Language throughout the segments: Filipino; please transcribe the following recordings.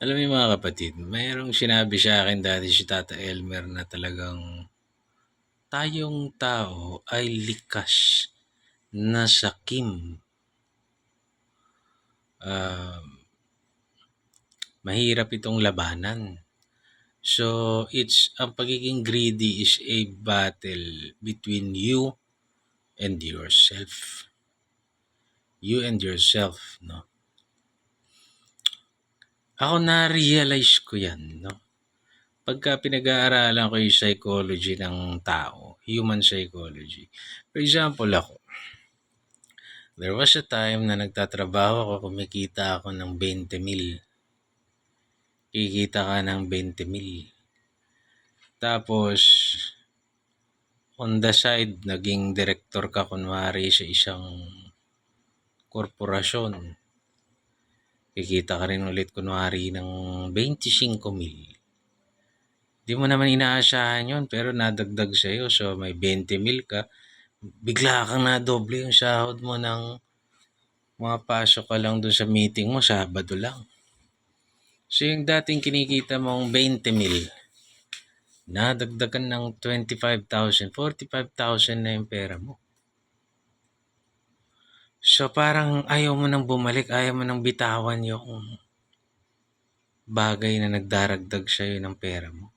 Alam mo mga kapatid, mayroong sinabi sa akin dati si Tata Elmer na talagang tayong tao ay likas na sakim. Ah, Mahirap itong labanan. So, ang pagiging greedy is a battle between you and yourself. You and yourself, no? Ako na-realize ko yan, no? Pagka pinag-aaralan ko yung psychology ng tao, human psychology. For example, ako, there was a time na nagtatrabaho ako, kumikita ako ng 20,000. Kikita ka ng 20,000. Tapos, on the side, naging director ka kunwari sa isang korporasyon. Kikita ka rin ulit kunwari ng 25,000. Di mo naman inaasahan yun, pero nadagdag sa'yo. So, may 20,000 ka. Bigla kang nadoble yung sahod mo ng pasok ka lang dun sa meeting mo, Sabado lang. So, yung dating kinikita mong 20,000, nadagdagan ng 25,000, 45,000 na yung pera mo. So, parang ayaw mo nang bumalik, ayaw mo nang bitawan yung bagay na nagdaragdag sa'yo ng pera mo.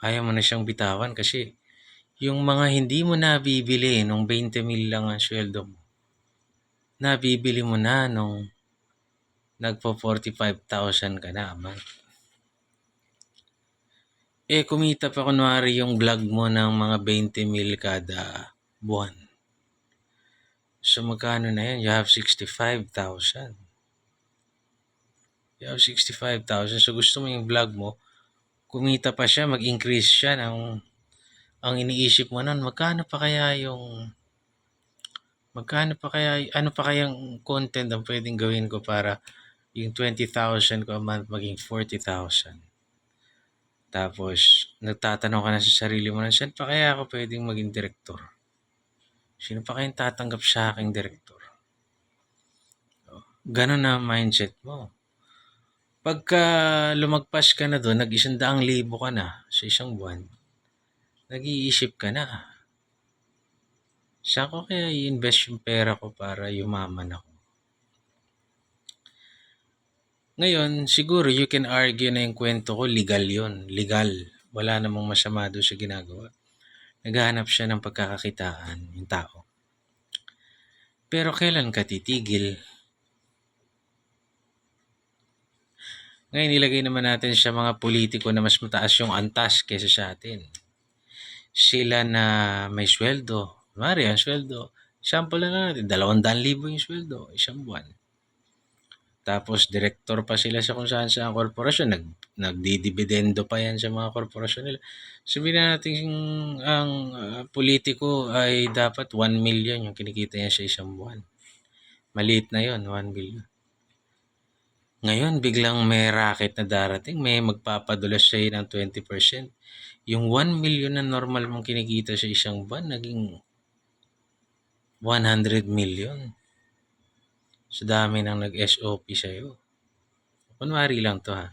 Ayaw mo na siyang bitawan kasi yung mga hindi mo nabibili nung 20,000 lang ang sweldo mo, nabibili mo na nung nagpo-45,000 ka na a month. Kumita pa kunwari yung vlog mo ng mga 20,000 kada buwan. So, magkano na yan? You have 65,000. You have 65,000. So, gusto mo yung vlog mo, kumita pa siya, mag-increase siya ng, ang iniisip mo nun, ano pa kayang content ang pwedeng gawin ko para yung 20,000 ko a month maging 40,000. Tapos, nagtatanong ka na sa sarili mo na, saan pa kaya ako pwedeng maging direktor? Sino pa kayang tatanggap sa aking direktor? Ganon na mindset mo. Pagka lumagpas ka na doon, nag-100,000 ka na sa isang buwan, nag-iisip ka na, saan ko kaya i-invest yung pera ko para yumaman ako? Ngayon, siguro you can argue na yung kwento ko, legal yun. Legal. Wala namang masama doon sa ginagawa. Naghahanap siya ng pagkakakitaan, yung tao. Pero kailan ka titigil? Ngayon, ilagay naman natin sa mga politiko na mas mataas yung antas kaysa sa atin. Sila na may sweldo. Mari, ang sweldo. Sample na natin, 200,000 yung sweldo, isang buwan. Tapos, director pa sila sa kung saan sa korporasyon. Nagdidibidendo pa yan sa mga korporasyon nila. Sabihin na natin ang politiko ay dapat 1 million yung kinikita niya sa isang buwan. Maliit na yon, 1 million. Ngayon, biglang may racket na darating, may magpapadulas sa'yo ng 20%. Yung 1 million na normal mong kinikita sa isang buwan, naging 100 million. Sa dami nang nag-SOP sa'yo. Kunwari lang to ha.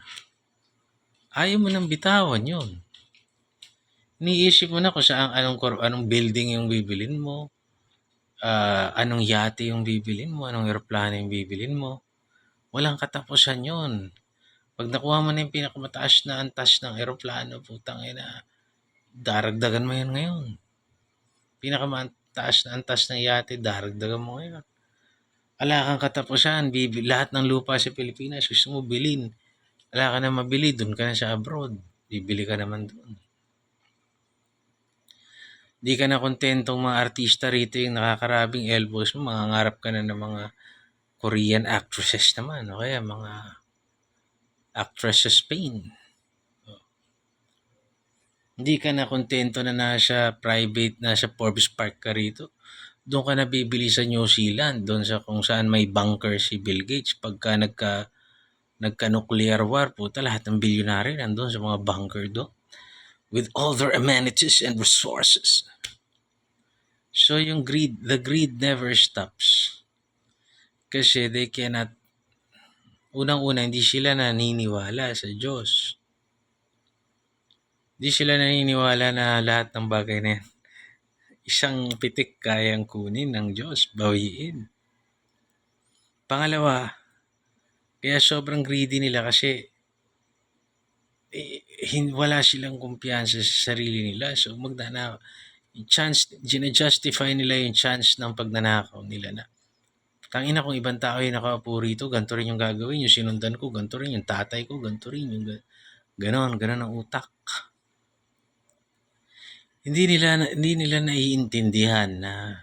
Ayaw mo nang bitawan yun. Iniisip mo na kung saan anong building yung bibilin mo, anong yate yung bibilin mo, anong aeroplano yung bibilin mo. Walang katapusan yun. Pag nakuha mo na yung pinakamataas na antas ng aeroplano, putang ina, daragdagan mo yun ngayon. Pinakamataas na antas ng yate, daragdagan mo ngayon. Wala kang katapusan, lahat ng lupa sa Pilipinas, gusto mo bilhin. Wala ka na mabili, dun ka na sa abroad. Bibili ka naman dun. Di ka na kontentong mga artista rito yung nakakarabing elbows mo, mangangarap ka na ng mga Korean actresses naman, o kaya mga actress sa Spain. Hindi ka na kontento na nasa Forbes Park ka rito. Doon ka na bibili sa New Zealand, doon sa kung saan may bunker si Bill Gates. Pagka nagka-nuclear war, puta, lahat ng bilyonary nandun sa mga bunker doon. With all their amenities and resources. So yung the greed never stops. Kasi they cannot Unang-una, hindi sila naniniwala sa Diyos. Hindi sila naniniwala na lahat ng bagay na yan, isang pitik kayang kunin ng Diyos, bawiin. Pangalawa, kaya sobrang greedy nila kasi wala silang kumpiyansa sa sarili nila. So magnanakaw. Chance, gina-justify nila yung chance ng pagnanakaw nila na tangina kung ibang tao yung nakaupo rito, ganito rin yung gagawin, yung sinundan ko, ganito rin, yung tatay ko, ganito rin, yung ganon ang utak. Hindi nila naiintindihan na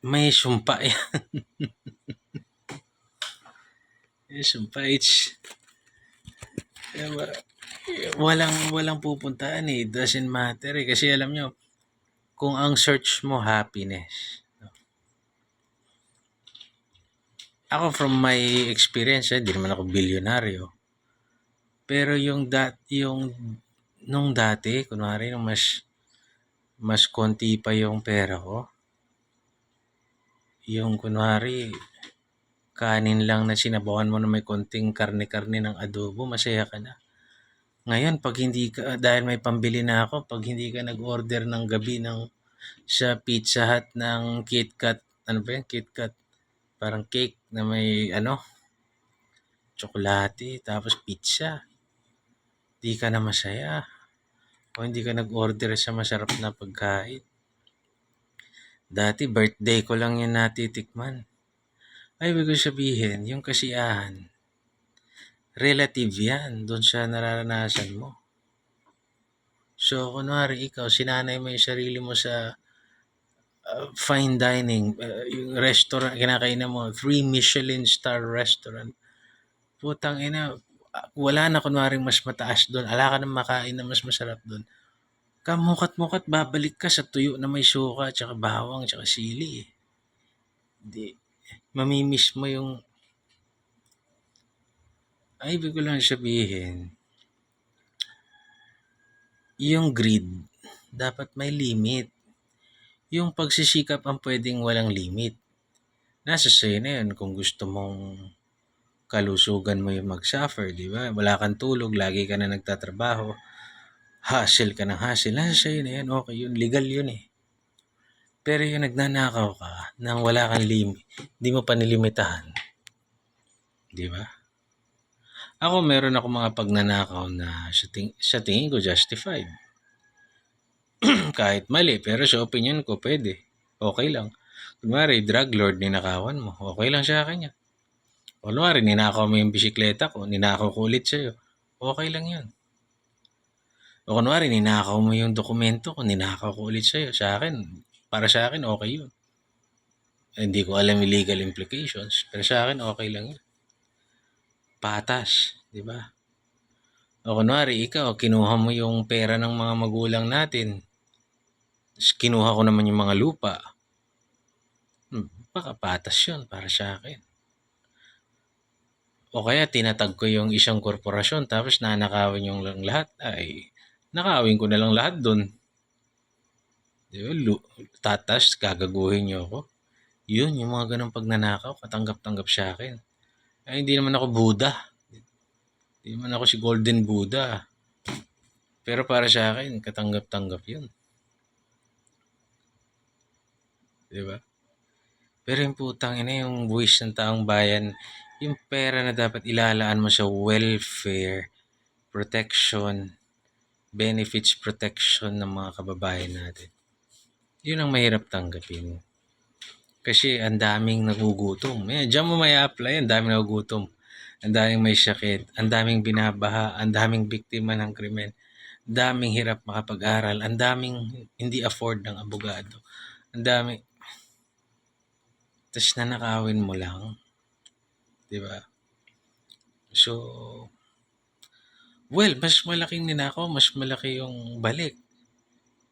may sumpa yan. May sumpa, walang pupuntahan eh. It doesn't matter eh. Kasi alam nyo, kung ang search mo happiness, ako from my experience, hindi naman ako bilyonaryo. Pero yung nung dati, kunwari nung mas konti pa yung pera ko, yung kunwari kanin lang na sinabawan mo na may konting karne-karne ng adobo, masaya ka na. Ngayon, pag hindi ka, dahil may pambili na ako, pag hindi ka nag-order ng gabi sa Pizza Hut ng KitKat, ano ba yan? KitKat, parang cake na may tsokolate, tapos pizza. Di ka na masaya. O hindi ka nag-order sa masarap na pagkain. Dati, birthday ko lang yan natitikman. Ay, ibig sabihin, yung kasiyahan, relative yan doon sa nararanasan mo. So, kunwari ikaw, sinanay mo yung sarili mo sa fine dining, yung restaurant, kinakainan mo, 3 Michelin star restaurant. Putang ina, wala na kunwaring mas mataas doon. Ala ka nang makain na mas masarap doon. Kamukat-mukat, babalik ka sa tuyo na may suka, tsaka bawang, tsaka sili. Di, mamimiss mo yung, ay, ibig ko lang sabihin, yung greed, dapat may limit. Yung pagsisikap ang pwedeng walang limit. Nasa sa'yo na yun kung gusto mong kalusugan mo yung mag-suffer, di ba? Wala kang tulog, lagi ka na nagtatrabaho, hustle ka ng hustle, nasa sa'yo na yan, okay yun, legal yun eh. Pero yung nagnanakaw ka nang wala kang limit, di mo pa nilimitahan, di ba? Ako meron ako mga pagnanakaw na sa tingin ko justified. Kahit mali, pero sa opinion ko pwede. Okay lang. Kunwari, drug lord, ninakawan mo. Okay lang sa akin yan. Kunwari, ninakaw mo yung bisikleta ko, ninakaw ko ulit sa'yo. Okay lang yun. O kunwari, ninakaw mo yung dokumento ko, ninakaw ko ulit sa'yo. Para sa akin, okay yun. Hindi ko alam yung legal implications, pero sa akin, okay lang yun. Patas, di ba? O kunwari, ikaw, kinuha mo yung pera ng mga magulang natin. Kinuha ko naman yung mga lupa. Baka patas yun para sa akin. O kaya tinatag ko yung isang korporasyon tapos nanakawin yung lang lahat. Ay, nakawin ko na lang lahat dun. Di ba? Tatas, gagaguhin niyo ako. Yun, yung mga ganong pagnanakaw, katanggap-tanggap sa akin. Ay, hindi naman ako Buddha. Hindi naman ako si Golden Buddha. Pero para sa akin, katanggap-tanggap yun. Di ba? Pero yung putang ina, yung buwis ng taong bayan, yung pera na dapat ilalaan mo sa welfare, protection, benefits protection ng mga kababayan natin. Yun ang mahirap tanggapin. Kasi ang daming nagugutom. Diyan mo may apply, ang daming nagugutom. Ang daming may sakit, ang daming binabaha, ang daming biktima ng krimen, ang daming hirap makapag-aral, ang daming hindi afford ng abogado, ang daming, tas nanakawin mo lang, di ba? So, well, mas malaking ninakaw, mas malaki yung balik.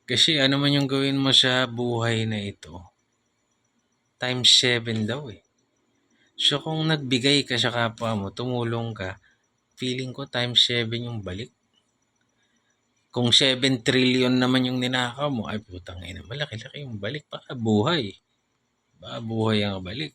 Kasi ano man yung gawin mo sa buhay na ito, times 7 daw eh. So kung nagbigay ka sa kapwa mo, tumulong ka, feeling ko times 7 yung balik. Kung 7 trillion naman yung ninakaw mo, ay putang ina, malaki-laki yung balik. Baka buhay ang balik.